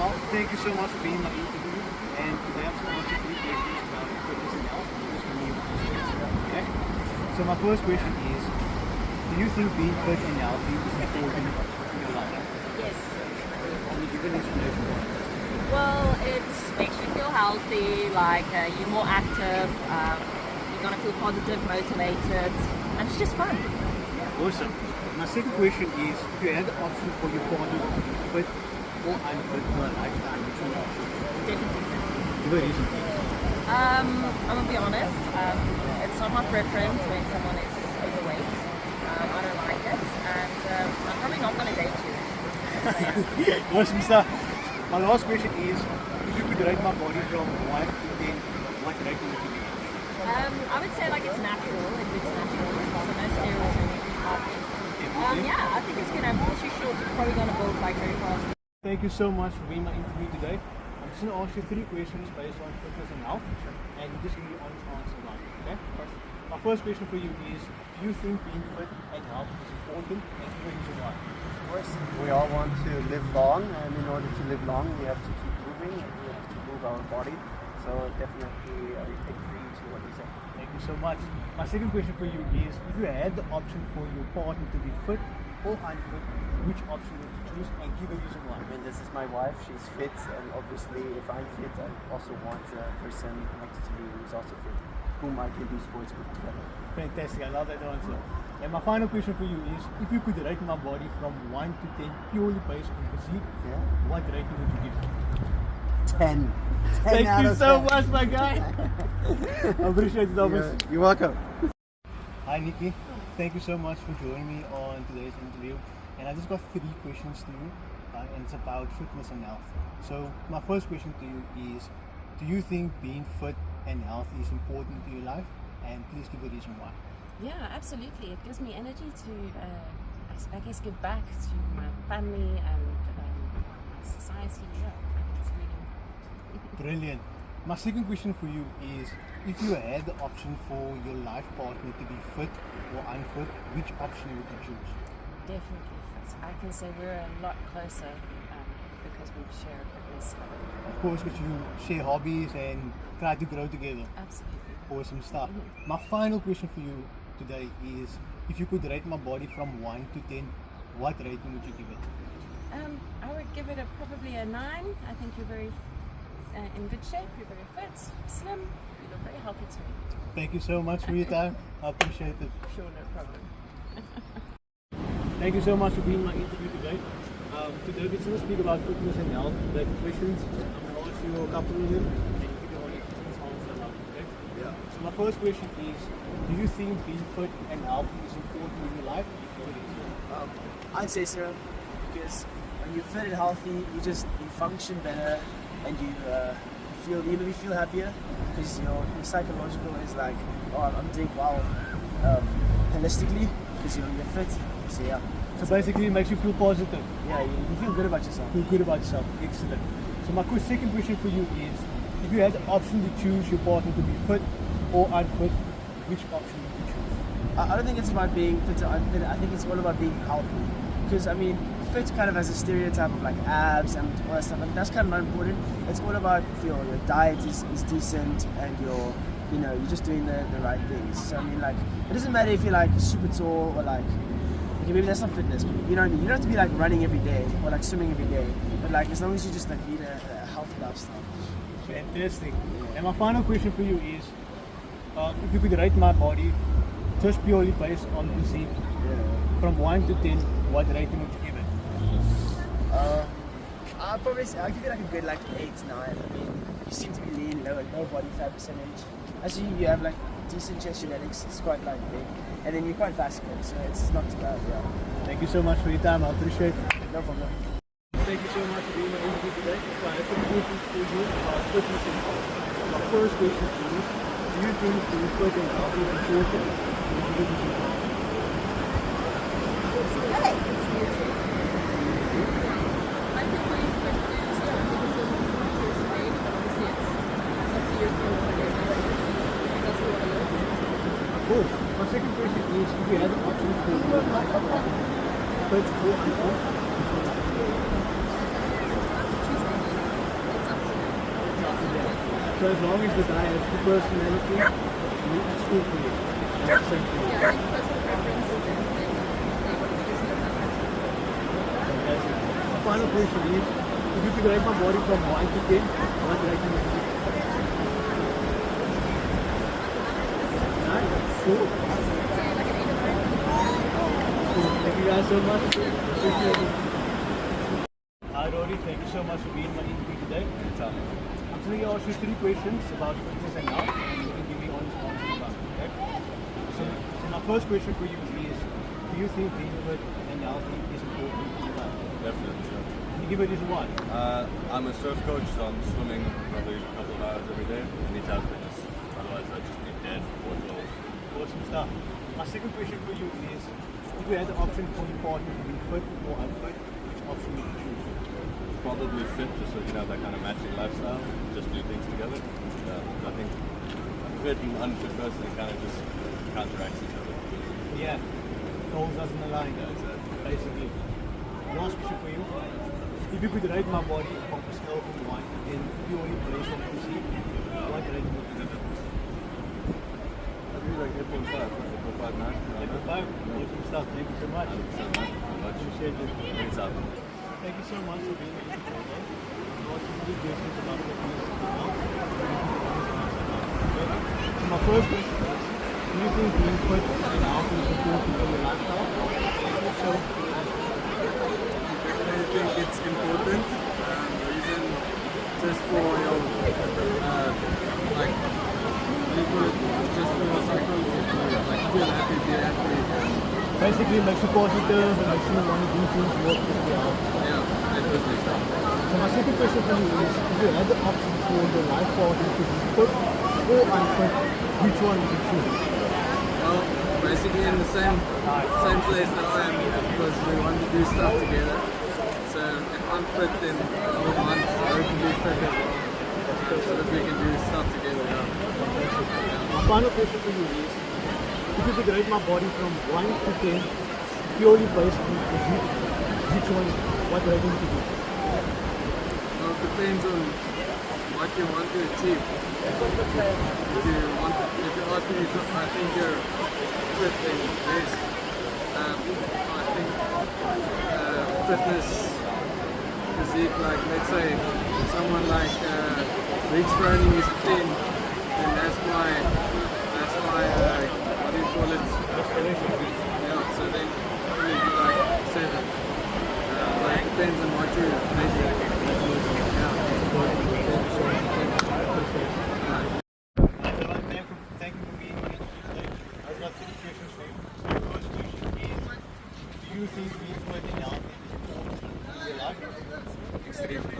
Well, thank you so much for being my interview. And today I'm going to ask you 3 questions about fitness and health. Okay? So my first question is, do you think being fit and healthy is important in your life? Yes. Can you give an explanation why? Well, it makes you feel healthy, like you're more active, you're going to feel positive, motivated, and it's just fun. Awesome. My second question is, if you had the option for your partner to be fit or unfit for a lifetime, which one would you choose? Definitely fit. Give a reason, please. I'm going to be honest, it's not my preference when someone is overweight. I don't like it, and I'm probably not going to date you. So, yeah. Awesome stuff. My last question is, if you could rate my body from 1 to 10, what rating would you give it? I would say like it's natural, if it's natural, so no steroids or anything happening. Yeah, I think it's going to, once you're short, you're probably going to build like very fast. Thank you so much for being my interview today. I'm just going to ask you 3 questions based on fitness and health, and you just give me honest answer now, okay? My first question for you is, do you think being fit and healthy is important, and give a reason why? Of course, we all want to live long, and in order to live long, we have to keep moving, and we have to move our body. So definitely, I agree to what you said. Thank you so much. My second question for you is, if you had the option for your partner to be fit or unfit, which option would you choose, and give a reason why? I mean, this is my wife, she's fit, and obviously if I'm fit, I also want a person next to me who's also fit, whom I can do sports with together. Fantastic, I love that answer. And my final question for you is, if you could rate my body from 1 to 10 purely based on physique, what rating would you give it? 10. Thank you so much, my guy. I appreciate it, Thomas. You're welcome. Hi, Nikki. Thank you so much for joining me on today's interview. And I just got 3 questions to you, and it's about fitness and health. So my first question to you is, do you think being fit and healthy is important to your life? And please give a reason why. Yeah, absolutely. It gives me energy to, I guess, give back to my family and my society. Yeah, it's really important. Brilliant. My second question for you is, if you had the option for your life partner to be fit or unfit, which option would you choose? Definitely fit. I can say we're a lot closer because we share a fitness habit. Of course, because you share hobbies and try to grow together. Absolutely. Awesome stuff. My final question for you today is, if you could rate my body from 1 to 10, what rating would you give it? I would give it probably a 9. I think you're very in good shape, you're very fit, slim, you look very healthy to me. Thank you so much for your time. I appreciate it. Sure, no problem. Thank you so much for being my interview today. Today we're going to speak about fitness and health related questions. I'm going to ask you a couple of them and you give your honest answer now, okay? Yeah. So my first question is, do you think being fit and healthy is important in your life? I'd say so, because when you're fit and healthy, you function better, and you feel happier, because your psychological is like, oh, I'm doing well holistically, because you're fit. So yeah. So basically it makes you feel positive. Yeah, you feel good about yourself. Feel good about yourself. Excellent. So my second question for you is, if you had the option to choose your partner to be fit or unfit, which option would you choose? I don't think it's about being fit or unfit. I think it's all about being healthy. Because I mean, fit kind of has a stereotype of like abs and all that stuff, and that's kind of not important. It's all about if your diet is decent and you're just doing the right things. So I mean, like, it doesn't matter if you're like super tall or like, okay, maybe that's not fitness, but you know what I mean? You don't have to be like running every day or like swimming every day, but like as long as you just like lead a healthy lifestyle. Fantastic. And my final question for you is, if you could rate my body just purely based on physique, from 1 to 10, what rating would you give it? I'll give you like a good like 8, 9. I mean, you seem to be lean, low body fat percentage. As you have like decent chest genetics, it's quite like big, and then you're quite vascular, so it's not too bad. Yeah. Thank you so much for your time. I appreciate it. No problem. Thank you so much for being my interview today. So I have some questions for you about fitness and health. My first question is, do you think being fit and healthy is important? Cool. My second question is, if you had the option for fit or unfit, So as long as the guy has the personality, it's cool for you. That's the same for you. Yeah, I think personal preference is everything. Fantastic. The final question is, if you could rate my body from 1 to 10, what rating would you give? 9? Cool. Cool. Thank you guys so much. Appreciate it. Hi Rory, thank you so much for being my interview today. I'm going to ask you 3 questions about fitness and health, and you can give me honest answers about it, okay? So my first question for you is, do you think being fit and healthy is important in your life? Definitely, sure. Can you give a reason why? I'm a surf coach, so I'm swimming probably a couple of hours every day. I need to have fitness, otherwise I just get dead before 12. Awesome stuff. My second question for you is, if you had the option for your partner to be fit or unfit, which option would you choose? Probably fit, just so you can have that kind of matching lifestyle, just do things together. I think a fit and unfit person kind of just counteracts each other. Yeah, goals doesn't align, Yeah, exactly. basically. Last question for you. If you could rate my body from a scale from 1 to 10, purely based on physique, what rating would you give it? I'd be like 8.5, 8.5, 9. 8.5? Awesome stuff. Thank you so much. Appreciate it. Anytime. Thank you so much for being with me today. Watching the questions about fitness and health. So my first question is, do you think being fit and healthy is important for your lifestyle? So, I think it's important. Reason just for your like what do you call it? Just for your psychology to like feel happy, be happy. basically makes you positive and makes you want to do things more for your health. Yeah, definitely. So my second question for you is, if you had the option for your life partner to be fit or unfit, which one would you choose? Well, basically in the same place that I am because we want to do stuff together. So if I'm fit, then I would want her to be fit as well. So that we can do stuff together. Yeah. My final question for you is, if you could rate my body from 1 to 10, purely based on physique, which one, what rating would you give? Well, it depends on what you want to achieve. If you ask me if I think you're fit, then yes. I think fitness, physique, like let's say someone like Rich Froning is a 10, then that's my what do you call it? Yeah, so then probably be like 7. But it depends on what you measure. Thank you for being here today. I've got 3 questions for you. The first question is, do you think being fit and healthy is important in your life? Extremely.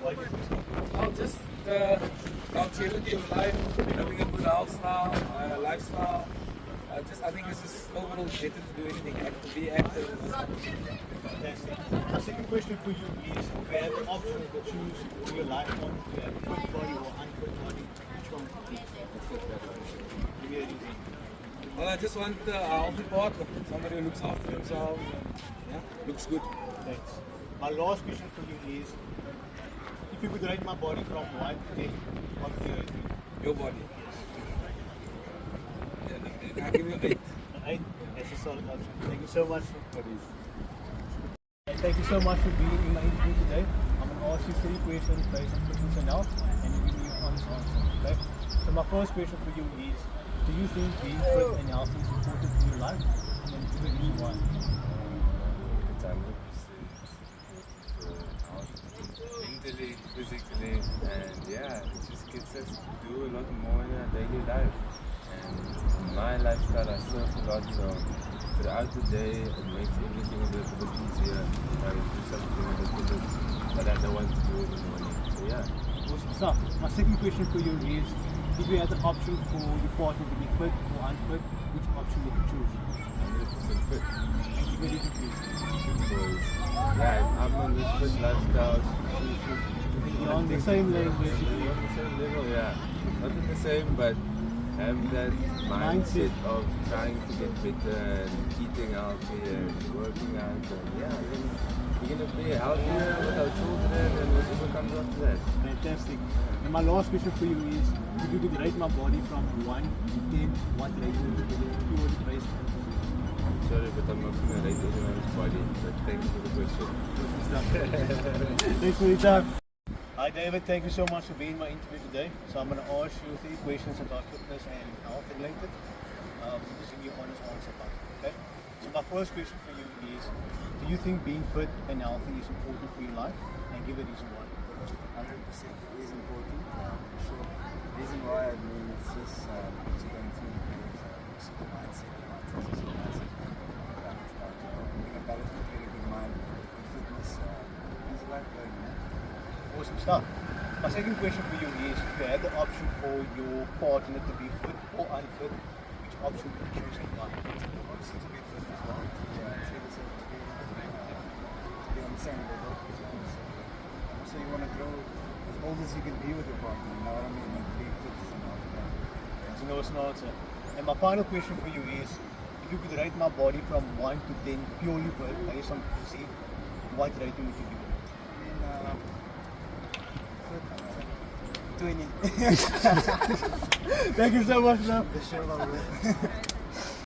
Why do you think so? Well, just longevity of life, having a good lifestyle. I think it's just overall better to do anything, be active. Fantastic. My second question for you is, if you had the option to choose for your life partner to have a fit body or unfit body, which one would you choose? Give me a reason. Well, I just want a healthy partner, somebody who looks after themselves, looks good. Thanks. My last question for you is, if you could rate my body from 1 to 10, what would you rate me? Your body. I'll give you 8. 8? That's a solid option. Thank you so much for this. Thank you so much for being in my interview today. I'm going to ask you 3 questions based on fitness and health, and you give me an honest answer, okay? So my first question for you is, do you think being fit and healthy is important in your life? And then give a reason why. Mentally, physically, and yeah, it just gets us to do a lot more in our daily life. And my lifestyle, I surf a lot, so throughout the day it makes everything a little bit easier. I do something a little bit that I don't want to do in the morning. So yeah. Awesome stuff. My second question for you is, if you had the option for your partner to be fit or unfit, which option would you choose? 100% fit. And give a reason please. Because yeah, if I'm on this fit lifestyle, You're on the same level basically. You're on the same level, yeah. Not at the same, but have that mindset of trying to get better and eating healthy and working out, and yeah, then we're gonna be healthier with our children and with comes after that. Fantastic. And my last question for you is, if you could rate my body from 1 to 10, what rating would you give it? Purely based on physique. Sorry, but I'm not going to rate anyone's body. But thank you for the question. Thanks for your time. Hi David, thank you so much for being in my interview today. So I'm going to ask you 3 questions about fitness and health related. Just give you an honest answer about it, okay? So my first question for you is, do you think being fit and healthy is important for your life? And give a reason why. 100% it is important, for sure. The reason why, I mean, it's just going through the mindset is your mindset. Being a balance between a good mind and fitness is a life going, Awesome stuff. My second question for you is, if you had the option for your partner to be fit or unfit, which option would you choose and why? Obviously to be fit as well, to be on the same level. So you want to grow as old as you can be with your partner, you know what I mean? Like being fit is important. That's an awesome answer. And my final question for you is, if you could rate my body from 1 to 10 purely based on physique, what rating would you give it? I mean, 20. Thank you so much, bro. The show,